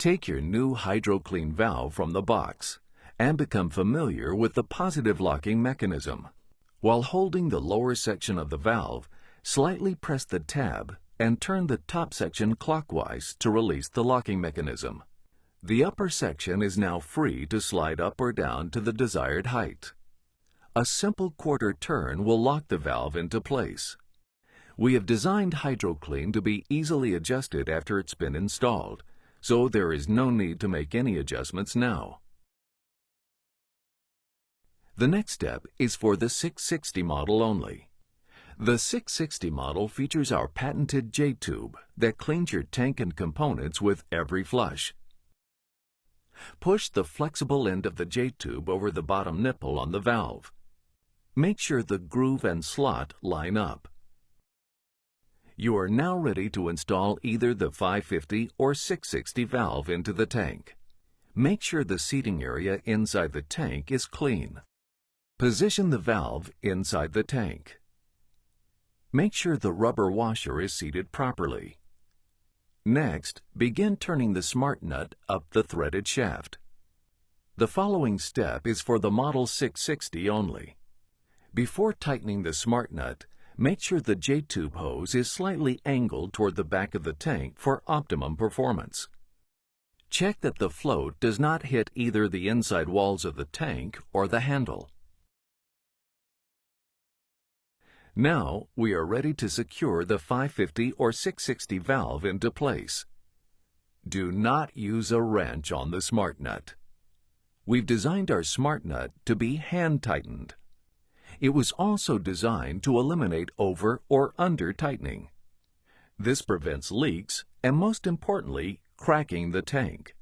Take your new HydroClean valve from the box and become familiar with the positive locking mechanism. While holding the lower section of the valve, slightly press the tab and turn the top section clockwise to release the locking mechanism. The upper section is now free to slide up or down to the desired height. A simple quarter turn will lock the valve into place. We have designed HydroClean to be easily adjusted after it's been installed, so there is no need to make any adjustments now. The next step is for the 660 model only. The 660 model features our patented J-tube that cleans your tank and components with every flush. Push the flexible end of the J-tube over the bottom nipple on the valve. Make sure the groove and slot line up. You are now ready to install either the 550 or 660 valve into the tank. Make sure the seating area inside the tank is clean. Position the valve inside the tank. Make sure the rubber washer is seated properly. Next, begin turning the smart nut up the threaded shaft. The following step is for the Model 660 only. Before tightening the smart nut, make sure the J-tube hose is slightly angled toward the back of the tank for optimum performance. Check that the float does not hit either the inside walls of the tank or the handle. Now we are ready to secure the 550 or 660 valve into place. Do not use a wrench on the smart nut. We've designed our smart nut to be hand-tightened. It was also designed to eliminate over or under tightening. This prevents leaks and, most importantly, cracking the tank.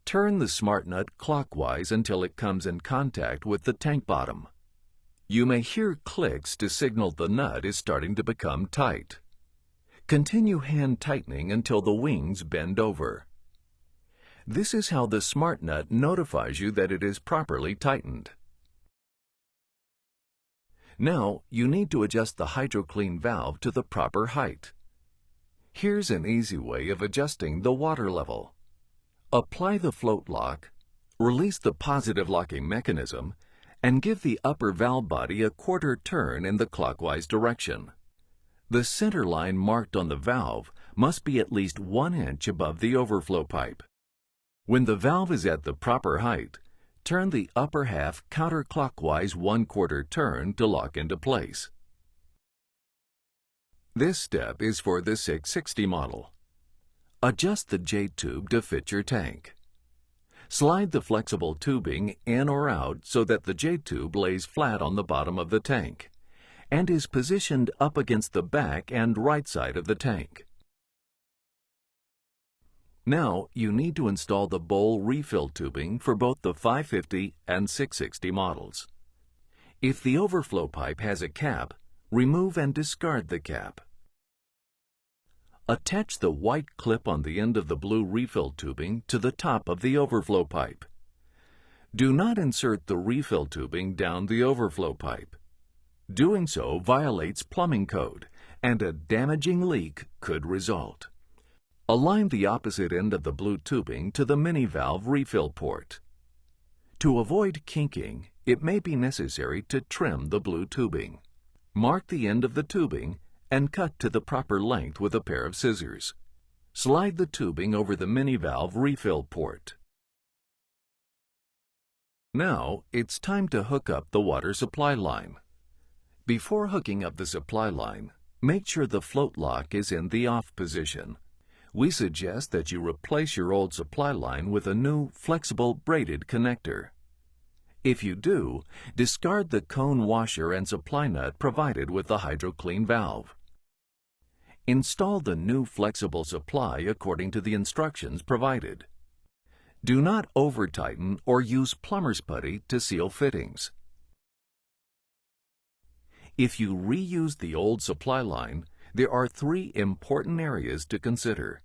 Turn the smart nut clockwise until it comes in contact with the tank bottom. You may hear clicks to signal the nut is starting to become tight. Continue hand tightening until the wings bend over. This is how the smart nut notifies you that it is properly tightened. Now you need to adjust the HydroClean valve to the proper height. Here's an easy way of adjusting the water level. Apply the float lock, release the positive locking mechanism, and give the upper valve body a quarter turn in the clockwise direction. The center line marked on the valve must be at least 1 inch above the overflow pipe. When the valve is at the proper height, turn the upper half counterclockwise 1/4 turn to lock into place. This step is for the 660 model. Adjust the J-tube to fit your tank. Slide the flexible tubing in or out so that the J-tube lays flat on the bottom of the tank and is positioned up against the back and right side of the tank. Now you need to install the bowl refill tubing for both the 550 and 660 models. If the overflow pipe has a cap, remove and discard the cap. Attach the white clip on the end of the blue refill tubing to the top of the overflow pipe. Do not insert the refill tubing down the overflow pipe. Doing so violates plumbing code, and a damaging leak could result. Align the opposite end of the blue tubing to the mini valve refill port. To avoid kinking, it may be necessary to trim the blue tubing. Mark the end of the tubing and cut to the proper length with a pair of scissors. Slide the tubing over the mini valve refill port. Now it's time to hook up the water supply line. Before hooking up the supply line, make sure the float lock is in the off position. We suggest that you replace your old supply line with a new flexible braided connector. If you do, discard the cone washer and supply nut provided with the HydroClean valve. Install the new flexible supply according to the instructions provided. Do not over-tighten or use plumber's putty to seal fittings. If you reuse the old supply line, there are 3 important areas to consider.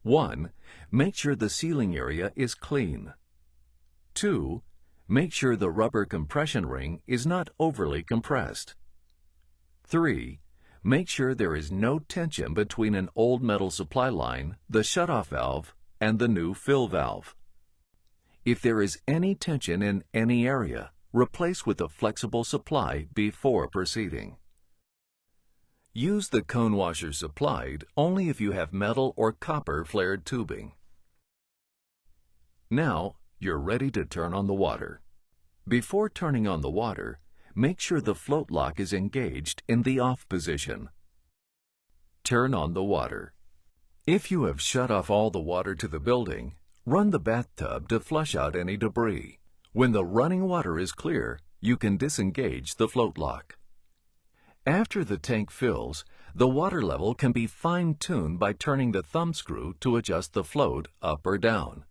1. Make sure the sealing area is clean. 2. Make sure the rubber compression ring is not overly compressed. 3. Make sure there is no tension between an old metal supply line, the shutoff valve, and the new fill valve. If there is any tension in any area, replace with a flexible supply before proceeding. Use the cone washer supplied only if you have metal or copper flared tubing. Now, you're ready to turn on the water. Before turning on the water, make sure the float lock is engaged in the off position. Turn on the water. If you have shut off all the water to the building, run the bathtub to flush out any debris. When the running water is clear, you can disengage the float lock. After the tank fills, the water level can be fine-tuned by turning the thumb screw to adjust the float up or down.